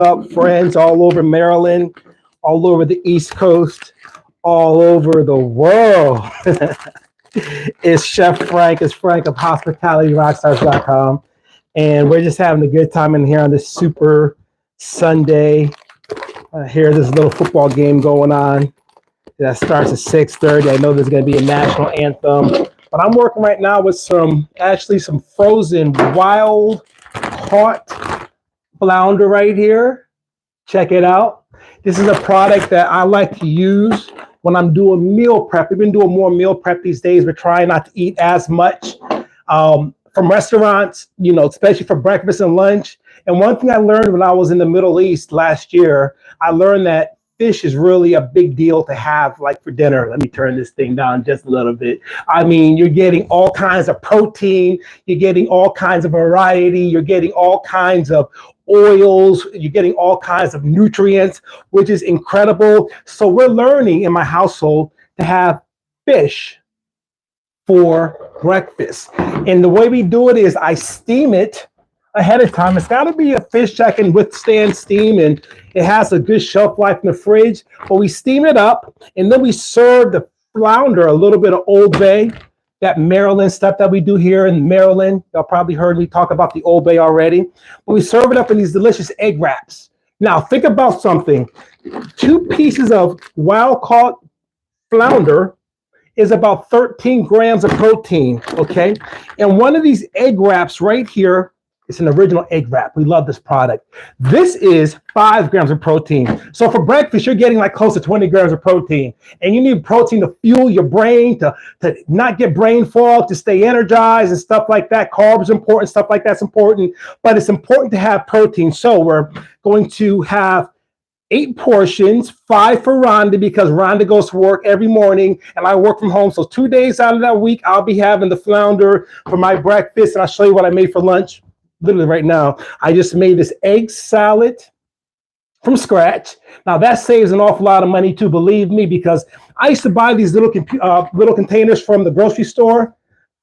up, friends all over Maryland, all over the East Coast, all over the world? It's Chef Frank. It's Frank of hospitalityrockstars.com. And we're just having a good time in here on this super Sunday. Here's this little football game going on that starts at 6:30. I know there's going to be a national anthem, but I'm working right now with some frozen wild caught flounder right here. Check it out. This is a product that I like to use when I'm doing meal prep. We've been doing more meal prep these days. We're trying not to eat as much from restaurants, especially for breakfast and lunch. And one thing I learned when I was in the Middle East last year, I learned that fish is really a big deal to have like for dinner. Let me turn this thing down just a little bit. I mean, you're getting all kinds of protein, you're getting all kinds of variety, you're getting all kinds of oils, you're getting all kinds of nutrients, which is incredible. So we're learning in my household to have fish for breakfast. And the way we do it is I steam it ahead of time. It's got to be a fish that can withstand steam and it has a good shelf life in the fridge. But we steam it up and then we serve the flounder a little bit of Old Bay, that Maryland stuff that we do here in Maryland. Y'all probably heard me talk about the Old Bay already. But we serve it up in these delicious egg wraps. Now think about something. 2 pieces of wild caught flounder is about 13 grams of protein, okay? And one of these egg wraps right here, it's an original egg wrap. We love this product. This is 5 grams of protein. So for breakfast, you're getting like close to 20 grams of protein. And you need protein to fuel your brain, to not get brain fog, to stay energized and stuff like that. Carbs are important, stuff like that's important. But it's important to have protein. So we're going to have 8 portions, 5 for Rhonda because Rhonda goes to work every morning and I work from home. So 2 days out of that week, I'll be having the flounder for my breakfast. And I'll show you what I made for lunch. Literally right now, I just made this egg salad from scratch. Now that saves an awful lot of money too, believe me, because I used to buy these little containers from the grocery store,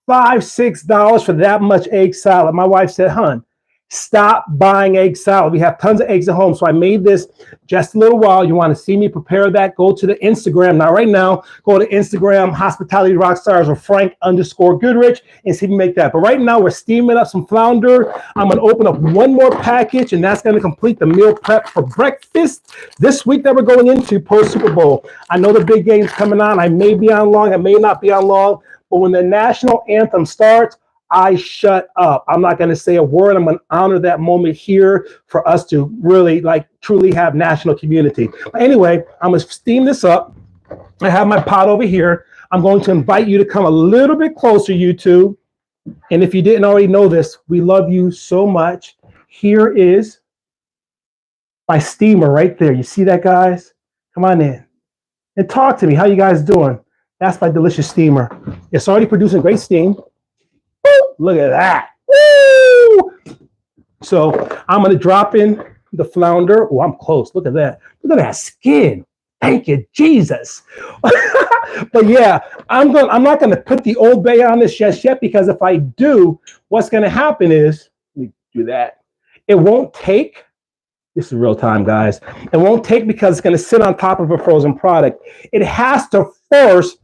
$5-6 for that much egg salad. My wife said, "Hun, stop buying egg salad. We have tons of eggs at home." So I made this just a little while. You want to see me prepare that? Go to the Instagram. Now, right now, go to Instagram, Hospitality Rockstars or Frank_Goodrich and see me make that. But right now, we're steaming up some flounder. I'm going to open up one more package, and that's going to complete the meal prep for breakfast this week that we're going into post Super Bowl. I know the big game's coming on. I may be on long. I may not be on long. But when the national anthem starts, I shut up. I'm not going to say a word. I'm going to honor that moment here for us to really truly have national community. But anyway, I'm going to steam this up. I have my pot over here. I'm going to invite you to come a little bit closer, YouTube. And if you didn't already know this, we love you so much. Here is my steamer right there. You see that, guys? Come on in and talk to me. How you guys doing? That's my delicious steamer. It's already producing great steam. Look at that. Woo! So I'm going to drop in the flounder. Oh, I'm close. Look at that. Look at that skin. Thank you, Jesus. But yeah, I'm not going to put the Old Bay on this just yet, because if I do, what's going to happen is, let me do that. It won't take. This is real time, guys. It won't take because it's going to sit on top of a frozen product. It has to first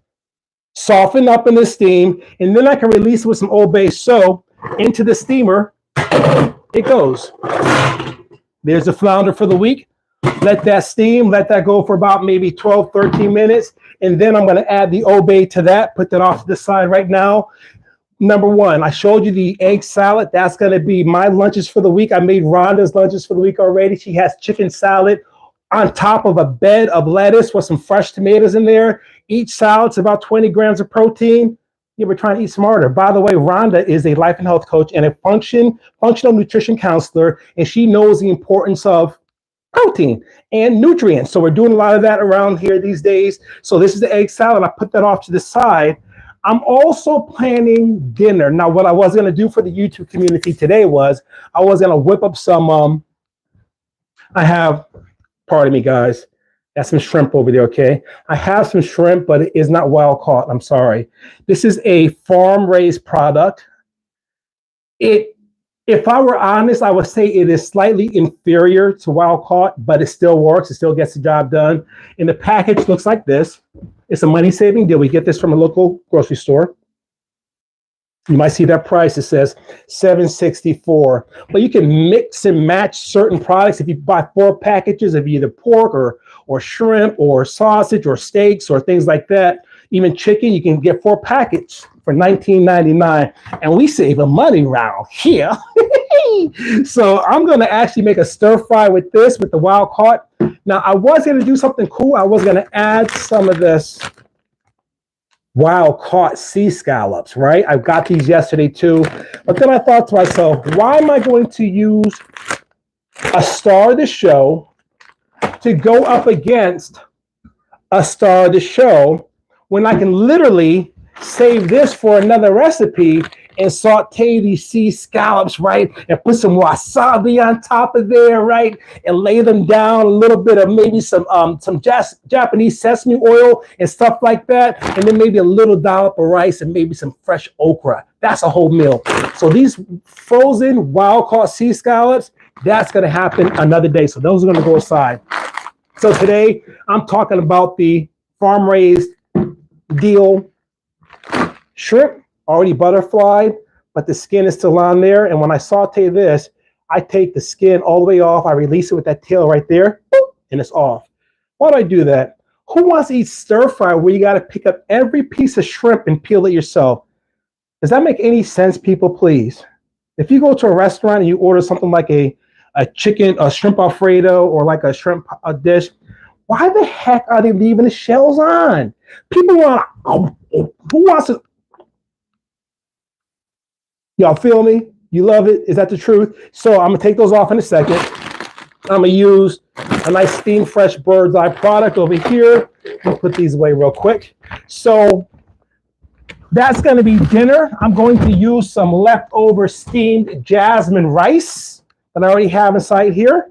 soften up in the steam, and then I can release it with some Old Bay. So into the steamer it goes. There's the flounder for the week. Let that steam, let that go for about maybe 12-13 minutes, and then I'm going to add the Old Bay to that. Put that off to the side right now. Number 1, I showed you the egg salad. That's going to be my lunches for the week. I made Rhonda's lunches for the week already. She has chicken salad on top of a bed of lettuce with some fresh tomatoes in there. Each salad's about 20 grams of protein. Yeah, we're trying to eat smarter. By the way, Rhonda is a life and health coach and a functional nutrition counselor, and she knows the importance of protein and nutrients. So we're doing a lot of that around here these days. So this is the egg salad. I put that off to the side. I'm also planning dinner. Now, what I was going to do for the YouTube community today was I was going to whip up some, I have, pardon me, guys. That's some shrimp over there, okay? I have some shrimp, but it is not wild caught. I'm sorry. This is a farm-raised product. It If I were honest, I would say it is slightly inferior to Wild Caught, but it still works. It still gets the job done. And the package looks like this. It's a money-saving deal. We get this from a local grocery store. You might see that price. It says $7.64. But you can mix and match certain products. If you buy 4 packages of either pork or shrimp or sausage or steaks or things like that, even chicken, you can get 4 packets for $19.99. And we save a money round here. So I'm going to actually make a stir fry with this, with the Wild Caught. Now, I was going to do something cool. I was going to add some of this Wild Caught sea scallops, right? I got these yesterday too. But then I thought to myself, why am I going to use a star of the show to go up against a star of the show when I can literally save this for another recipe and saute these sea scallops, right? And put some wasabi on top of there, right? And lay them down, a little bit of maybe some Japanese sesame oil and stuff like that. And then maybe a little dollop of rice and maybe some fresh okra. That's a whole meal. So these frozen wild caught sea scallops, that's going to happen another day. So those are going to go aside. So today I'm talking about the farm raised deal shrimp, already butterflied, but the skin is still on there. And when I saute this, I take the skin all the way off. I release it with that tail right there, and it's off. Why do I do that? Who wants to eat stir fry where you got to pick up every piece of shrimp and peel it yourself? Does that make any sense, people? Please. If you go to a restaurant and you order something like a shrimp Alfredo or like a shrimp dish, why the heck are they leaving the shells on? People want, who wants to? Y'all feel me? You love it? Is that the truth? So I'm gonna take those off in a second. I'm gonna use a nice steamed fresh bird's eye product over here. I'll put these away real quick. So that's gonna be dinner. I'm going to use some leftover steamed jasmine rice that I already have inside here.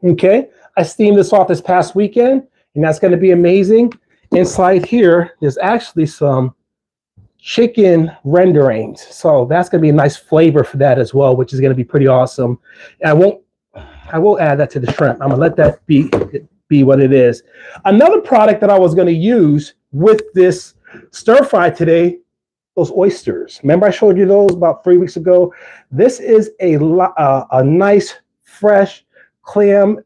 Okay, I steamed this off this past weekend, and that's gonna be amazing. Inside here, there's actually some chicken renderings. So that's going to be a nice flavor for that as well, which is going to be pretty awesome. And I will add that to the shrimp. I'm going to let that be what it is. Another product that I was going to use with this stir fry today, those oysters. Remember I showed you those about 3 weeks ago? This is a nice, fresh clam.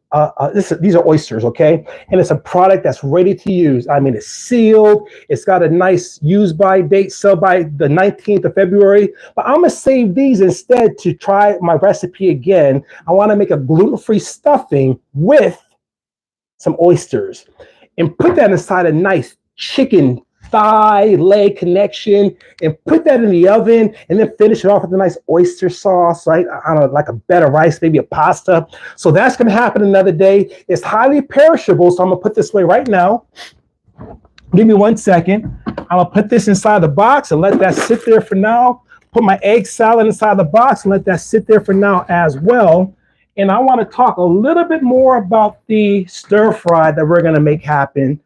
These are oysters, okay? And it's a product that's ready to use. I mean, it's sealed. It's got a nice use by date, sell by the 19th of February. But I'm going to save these instead to try my recipe again. I want to make a gluten-free stuffing with some oysters and put that inside a nice chicken thigh leg connection and put that in the oven and then finish it off with a nice oyster sauce, right? I don't know, like a bed of rice, maybe a pasta. So that's going to happen another day. It's highly perishable, so I'm going to put this away right now. Give me 1 second. I'm going to put this inside the box and let that sit there for now. Put my egg salad inside the box and let that sit there for now as well. And I want to talk a little bit more about the stir fry that we're going to make happen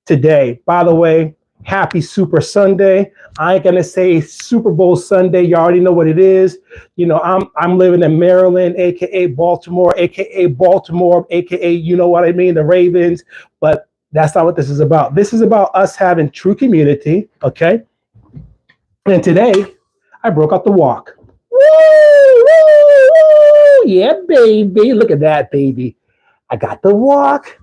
today. By the way, happy Super Sunday. I ain't gonna say Super Bowl Sunday. You already know what it is. You know, I'm living in Maryland, aka Baltimore, aka you know what I mean, the Ravens. But that's not what this is about. This is about us having true community, okay? And today, I broke out the walk. Woo, woo, woo. Yeah, baby. Look at that, baby. I got the walk.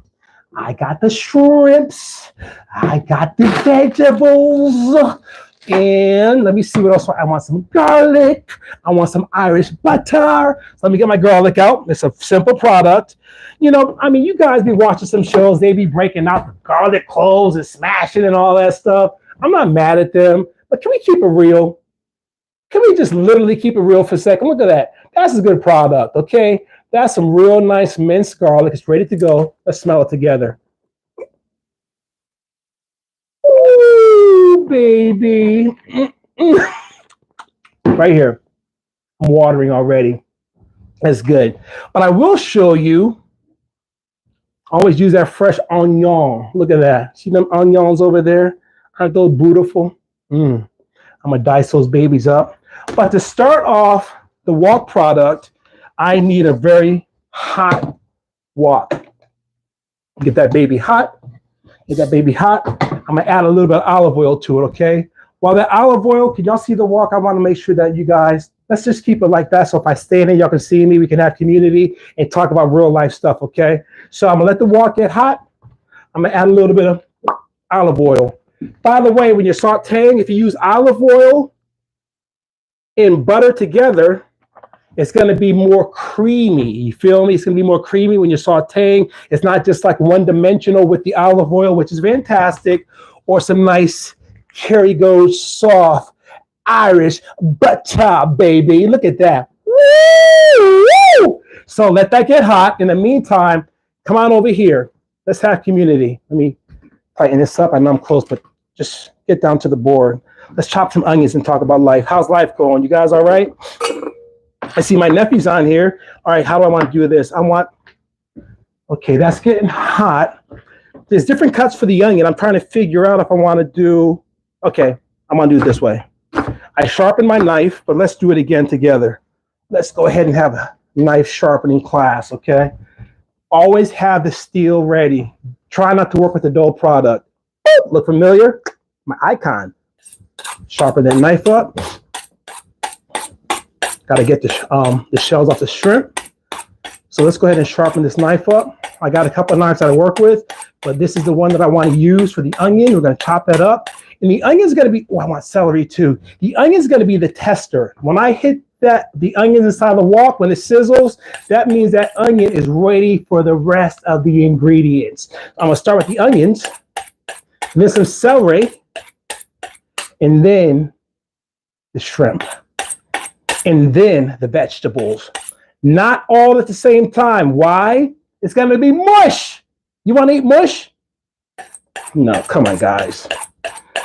I got the shrimps. I got the vegetables. And let me see what else. I want some garlic. I want some Irish butter. So let me get my garlic out. It's a simple product. You know, I mean, you guys be watching some shows. They be breaking out the garlic cloves and smashing and all that stuff. I'm not mad at them. But can we keep it real? Can we just literally keep it real for a second? Look at that. That's a good product, okay? That's some real nice minced garlic. It's ready to go. Let's smell it together. Ooh, baby. Right here. I'm watering already. That's good. But I will show you. Always use that fresh onion. Look at that. See them onions over there? Aren't those beautiful? I'm going to dice those babies up. But to start off the wok product, I need a very hot wok. Get that baby hot. Get that baby hot. I'm gonna add a little bit of olive oil to it, okay? While that olive oil, can y'all see the wok? I want to make sure that you guys, let's just keep it like that. So if I stand in, y'all can see me. We can have community and talk about real life stuff, okay? So I'm gonna let the wok get hot. I'm gonna add a little bit of olive oil. By the way, when you're sauteing, if you use olive oil and butter together, it's going to be more creamy. You feel me? It's going to be more creamy when you're sauteing. It's not just like one-dimensional with the olive oil, which is fantastic, or some nice Kerrygold soft Irish butter, baby. Look at that. Woo! So let that get hot. In the meantime, come on over here. Let's have community. Let me tighten this up. I know I'm close, but just get down to the board. Let's chop some onions and talk about life. How's life going? You guys all right? I see my nephew's on here. All right, how do I want to do this? Okay, that's getting hot. There's different cuts for the onion. I'm trying to figure out if I want to do, okay, I'm going to do it this way. I sharpen my knife, but let's do it again together. Let's go ahead and have a knife sharpening class, okay? Always have the steel ready. Try not to work with the dull product. Look familiar? My icon. Sharpen that knife up. Got to get the shells off the shrimp. So let's go ahead and sharpen this knife up. I got a couple of knives that I work with, but this is the one that I want to use for the onion. We're going to chop that up. And the onion is going to be, oh, I want celery too. The onion is going to be the tester. When I hit the onions inside the wok, when it sizzles, that means that onion is ready for the rest of the ingredients. I'm going to start with the onions, then some celery, and then the shrimp. And then the vegetables. Not all at the same time. Why? It's going to be mush. You want to eat mush? No, come on, guys.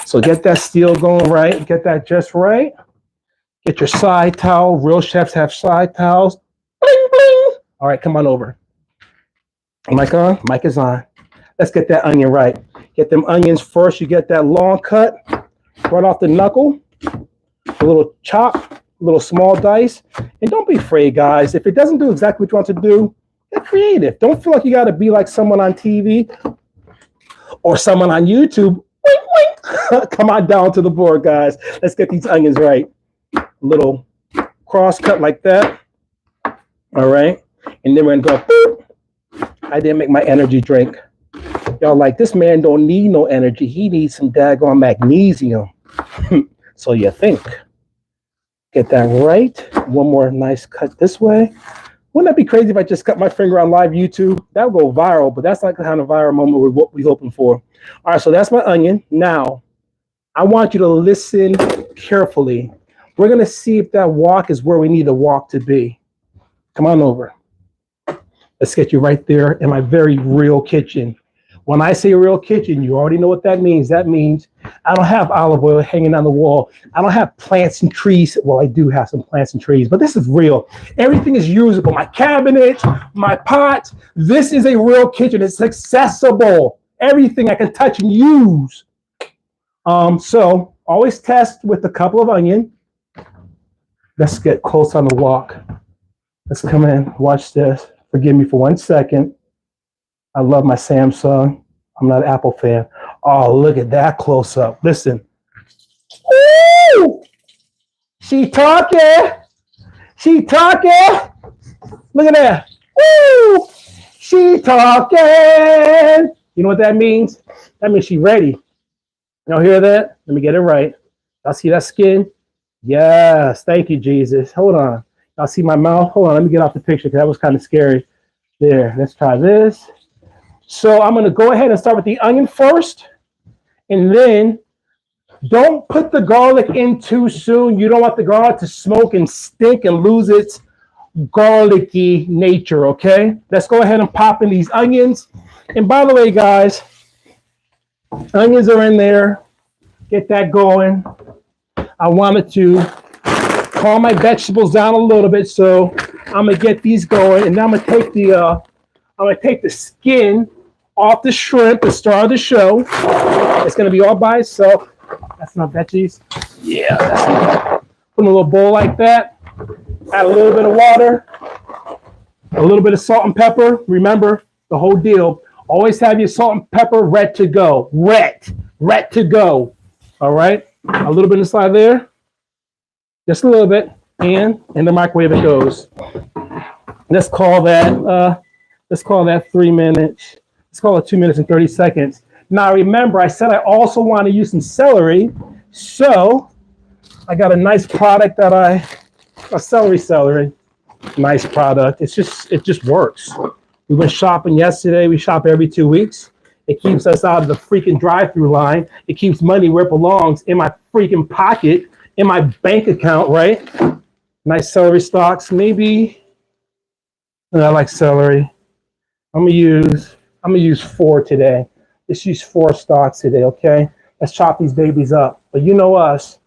So get that steel going right. Get that just right. Get your side towel. Real chefs have side towels. Bling, bling. All right, come on over. Mic on? Mic is on. Let's get that onion right. Get them onions first. You get that long cut right off the knuckle. A little chop. Little small dice. And don't be afraid, guys. If it doesn't do exactly what you want to do, get creative. Don't feel like you got to be like someone on TV or someone on YouTube. Wink, wink. Come on down to the board, guys. Let's get these onions right. A little cross cut like that. All right. And then we're going to go, boop. I didn't make my energy drink. Y'all like, this man don't need no energy. He needs some daggone magnesium. So you think. Get that right. One more nice cut this way. Wouldn't that be crazy if I just cut my finger on live YouTube? That would go viral, but that's not the kind of viral moment we're hoping for. All right, so that's my onion. Now, I want you to listen carefully. We're going to see if that wok is where we need the wok to be. Come on over. Let's get you right there in my very real kitchen. When I say real kitchen, you already know what that means. That means I don't have olive oil hanging on the wall. I don't have plants and trees. Well, I do have some plants and trees, but this is real. Everything is usable. My cabinet, my pot. This is a real kitchen. It's accessible. Everything I can touch and use. So always test with a couple of onion. Let's get close on the wok. Let's come in. Watch this. Forgive me for 1 second. I love my Samsung. I'm not an Apple fan. Oh, look at that close up. Listen. Ooh! She talking. She talking. Look at that. Woo! She talking. You know what that means? That means she's ready. Y'all hear that? Let me get it right. Y'all see that skin? Yes. Thank you, Jesus. Hold on. Y'all see my mouth? Hold on. Let me get off the picture because that was kind of scary. There. Let's try this. So I'm going to go ahead and start with the onion first. And then don't put the garlic in too soon. You don't want the garlic to smoke and stink and lose its garlicky nature, okay? Let's go ahead and pop in these onions. And by the way, guys, onions are in there. Get that going. I wanted to calm my vegetables down a little bit, so I'm going to get these going. And now I'm going to take the skin off the shrimp, the star of the show. It's going to be all by itself. That's not veggies. Yeah. Put in a little bowl like that. Add a little bit of water, a little bit of salt and pepper. Remember the whole deal. Always have your salt and pepper ready to go. Ready to go. All right. A little bit inside there. Just a little bit. And in the microwave it goes. Let's call that 3 minutes. Let's call it 2 minutes and 30 seconds. Now remember, I said I also want to use some celery. So I got a nice product a celery. Nice product. It just works. We went shopping yesterday. We shop every 2 weeks. It keeps us out of the freaking drive-through line. It keeps money where it belongs, in my freaking pocket, in my bank account, right? Nice celery stalks. Maybe, I like celery. I'm gonna use 4 today. Let's use 4 stalks today, okay? Let's chop these babies up. But you know us.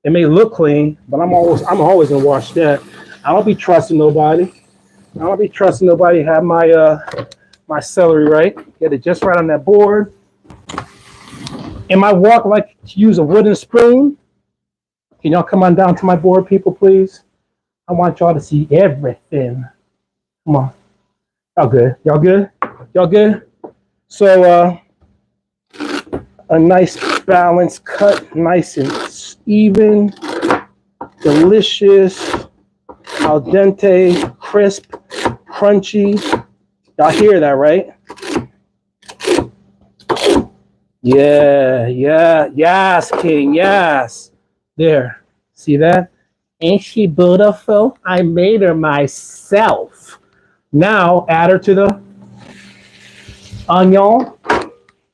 It may look clean, but I'm always gonna wash that. I don't be trusting nobody. Have my celery right. Get it just right on that board. In my walk, I like to use a wooden spoon. Can y'all come on down to my board, people, please? I want y'all to see everything. Come on. Y'all good? Y'all good? So a nice balanced cut, nice and even, delicious, al dente, crisp, crunchy. Y'all hear that, right? Yeah, yes, King, yes. There, see that? Ain't she beautiful? I made her myself. Now add her to the onion,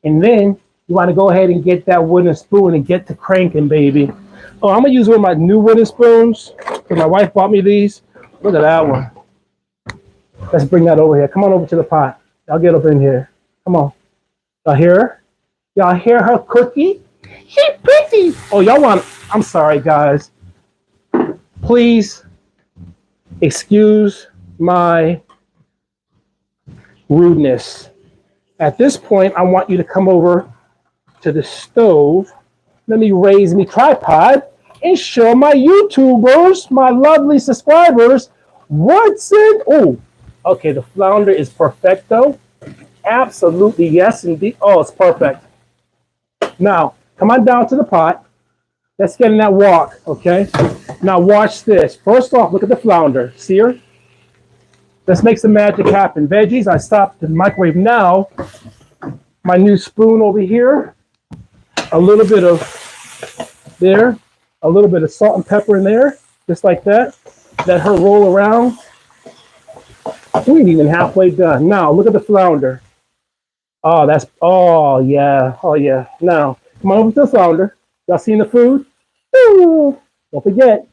and then you want to go ahead and get that wooden spoon and get to cranking, baby. Oh, I'm gonna use one of my new wooden spoons because my wife bought me these. Look at that one. Let's bring that over here. Come on over to the pot. Y'all get up in here. Come on. Y'all hear her? Y'all hear her cookie? She pretty. Oh, y'all want? I'm sorry, guys. Please excuse my rudeness. At this point, I want you to come over to the stove. Let me raise my tripod and show my YouTubers, my lovely subscribers, what's in. Oh, okay, the flounder is perfecto. Absolutely, yes, indeed. Oh, it's perfect. Now, come on down to the pot. Let's get in that wok, okay? Now, watch this. First off, look at the flounder. See her? Let's make some magic happen. Veggies, I stopped the microwave now. My new spoon over here. A little bit of there. A little bit of salt and pepper in there. Just like that. Let her roll around. We ain't even halfway done. Now, look at the flounder. Oh, yeah. Now, come on over to the flounder. Y'all seen the food? Ooh, don't forget.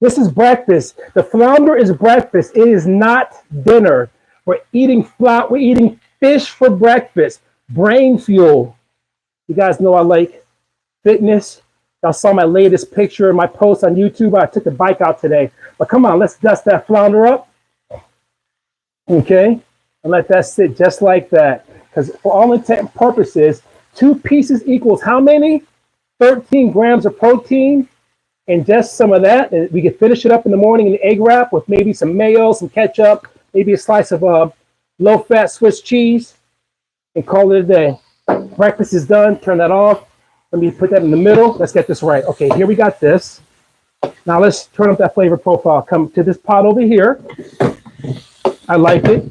This is breakfast. The flounder is breakfast. It is not dinner. We're eating fish for breakfast. Brain fuel. You guys know I like fitness. Y'all saw my latest picture in my post on YouTube. I took the bike out today. But come on, let's dust that flounder up. Okay? And let that sit just like that. Because for all intent and purposes, 2 pieces equals how many? 13 grams of protein. And just some of that. And we can finish it up in the morning in the egg wrap with maybe some mayo, some ketchup, maybe a slice of low-fat Swiss cheese, and call it a day. Breakfast is done. Turn that off. Let me put that in the middle. Let's get this right. Okay, here we got this. Now let's turn up that flavor profile. Come to this pot over here. I like it.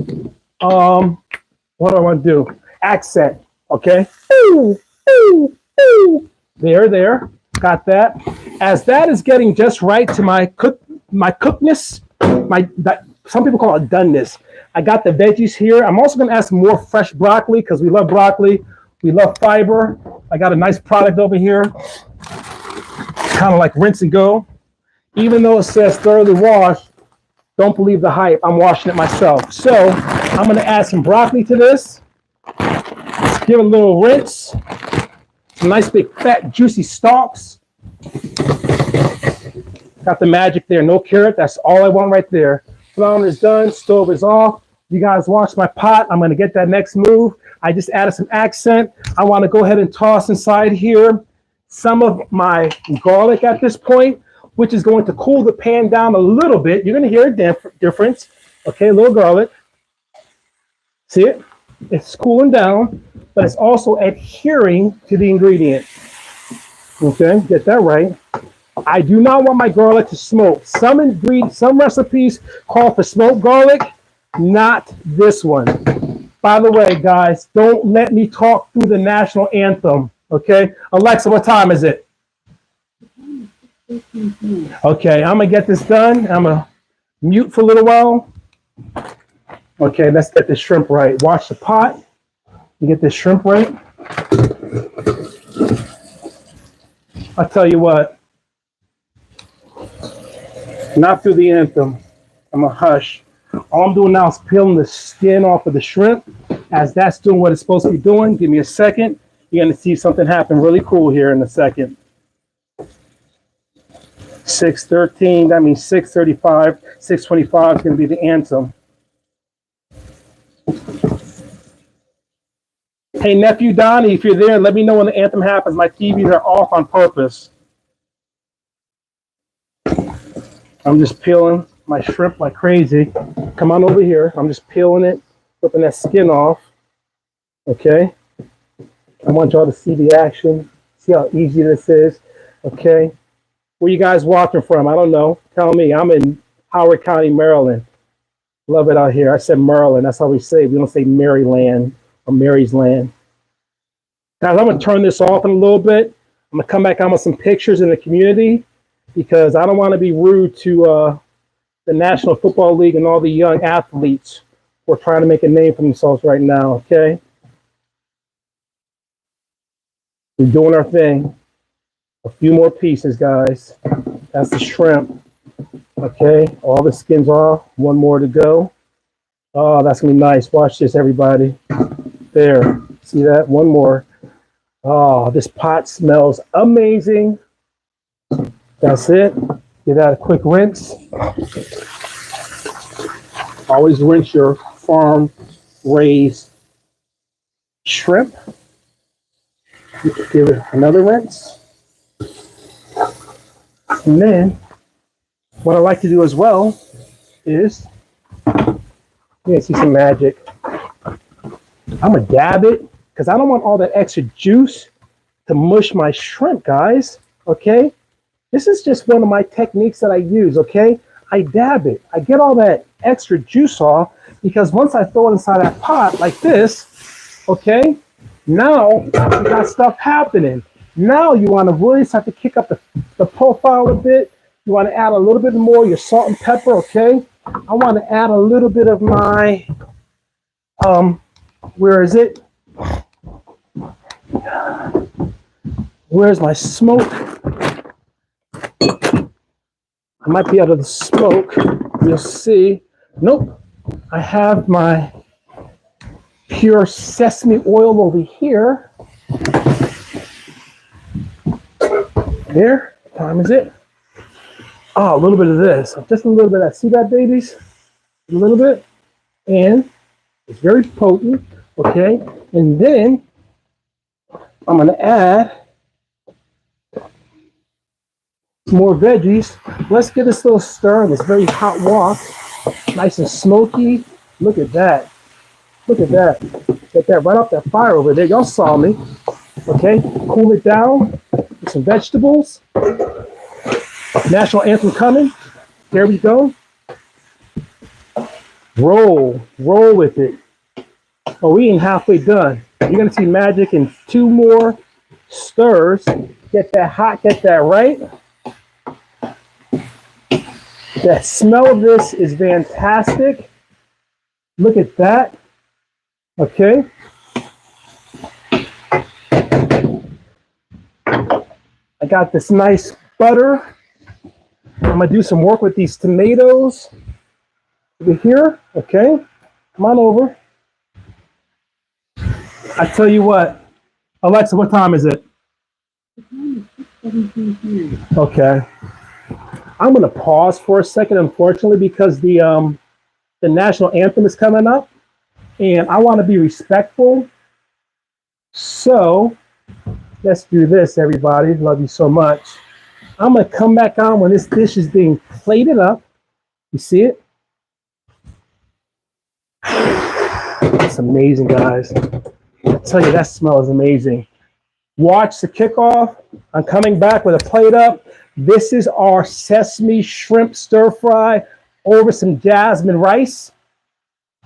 What do I want to do? Accent. Okay. Ooh, ooh, ooh. There. Got that. As that is getting just right to my cookness, some people call it doneness. I got the veggies here. I'm also going to add some more fresh broccoli because we love broccoli. We love fiber. I got a nice product over here. Kind of like rinse and go. Even though it says thoroughly washed, don't believe the hype. I'm washing it myself. So I'm going to add some broccoli to this. Let's give it a little rinse. Some nice big fat juicy stalks. Got the magic there. No carrot. That's all I want right there. Flounder is done. Stove is off. You guys watch my pot. I'm going to get that next move. I just added some accent. I want to go ahead and toss inside here some of my garlic at this point. which is going to cool the pan down a little bit. You're going to hear a difference. Okay, a little garlic. See it? It's cooling down, but it's also adhering to the ingredient. Okay, get that right. I do not want my garlic to smoke. Some recipes call for smoked garlic, not this one. By the way, guys, don't let me talk through the national anthem. Okay, Alexa, what time is it? Okay, I'm gonna get this done. I'm gonna mute for a little while. Okay, let's get the shrimp right. Wash the pot and get this shrimp right. I'll tell you what, not through the anthem. I'm gonna hush. All I'm doing now is peeling the skin off of the shrimp. As that's doing what it's supposed to be doing, give me a second. You're gonna see something happen really cool here in a second. 6:13, that means 6:35, 6:25 is gonna be the anthem. Hey, nephew Donnie, if you're there, let me know when the anthem happens. My TVs are off on purpose. I'm just peeling my shrimp like crazy. Come on over here. I'm just peeling it, flipping that skin off. Okay. I want y'all to see the action. See how easy this is. Okay. Where you guys watching from? I don't know. Tell me. I'm in Howard County, Maryland. Love it out here. I said Maryland. That's how we say it. We don't say Maryland or Mary's Land. Now, I'm going to turn this off in a little bit. I'm going to come back on with some pictures in the community because I don't want to be rude to the National Football League and all the young athletes who are trying to make a name for themselves right now, okay? We're doing our thing. A few more pieces, guys. That's the shrimp. Okay, all the skin's off. One more to go. Oh, that's gonna be nice. Watch this, everybody. There, see that? One more. Oh, this pot smells amazing. That's it. Give that a quick rinse. Always rinse your farm-raised shrimp. Give it another rinse. And then what I like to do as well is, you see some magic. I'm gonna dab it because I don't want all that extra juice to mush my shrimp, guys. Okay, this is just one of my techniques that I use. Okay, I dab it. I get all that extra juice off because once I throw it inside that pot like this, okay, now you got stuff happening. Now you want to really start to kick up the profile a bit. You want to add a little bit more your salt and pepper, okay? I want to add a little bit of my, where is it? Where's my smoke? I might be out of the smoke. You'll see. Nope. I have my pure sesame oil over here. There, what time is it? Oh, a little bit of this. Just a little bit of that. See that, babies? A little bit. And it's very potent. Okay. And then I'm going to add more veggies. Let's get this little stir in this very hot wok. Nice and smoky. Look at that. Look at that. Get that right off that fire over there. Y'all saw me. Okay. Cool it down. With some vegetables. National anthem coming. There we go. Roll with it. Oh, we ain't halfway done. You're gonna see magic in 2 more stirs. Get that hot, get that right. The smell of this is fantastic. Look at that. Okay. I got this nice butter. I'm gonna do some work with these tomatoes over here. Okay, come on over. I tell you what, Alexa, what time is it? Okay, I'm gonna pause for a second, unfortunately, because the national anthem is coming up, and I want to be respectful. So let's do this, everybody. Love you so much. I'm gonna come back on when this dish is being plated up. You see it? It's amazing, guys. I tell you, that smell is amazing. Watch the kickoff. I'm coming back with a plate up. This is our sesame shrimp stir fry over some jasmine rice.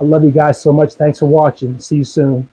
I love you guys so much. Thanks for watching. See you soon.